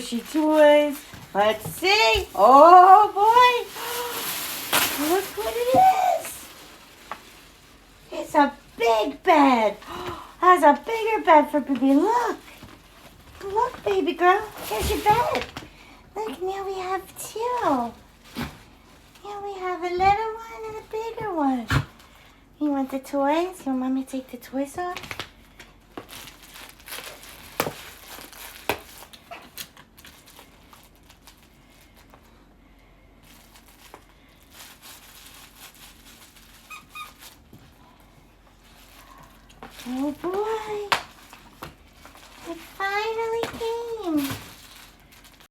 squishy toys. Let's see. Oh boy. Look what it is. It's a big bed. Has a bigger bed for baby. Look. Look, baby girl. Here's your bed. Look, now we have two. Now we have a little one and a bigger one. You want the toys? You want mommy to take the toys off? Oh boy.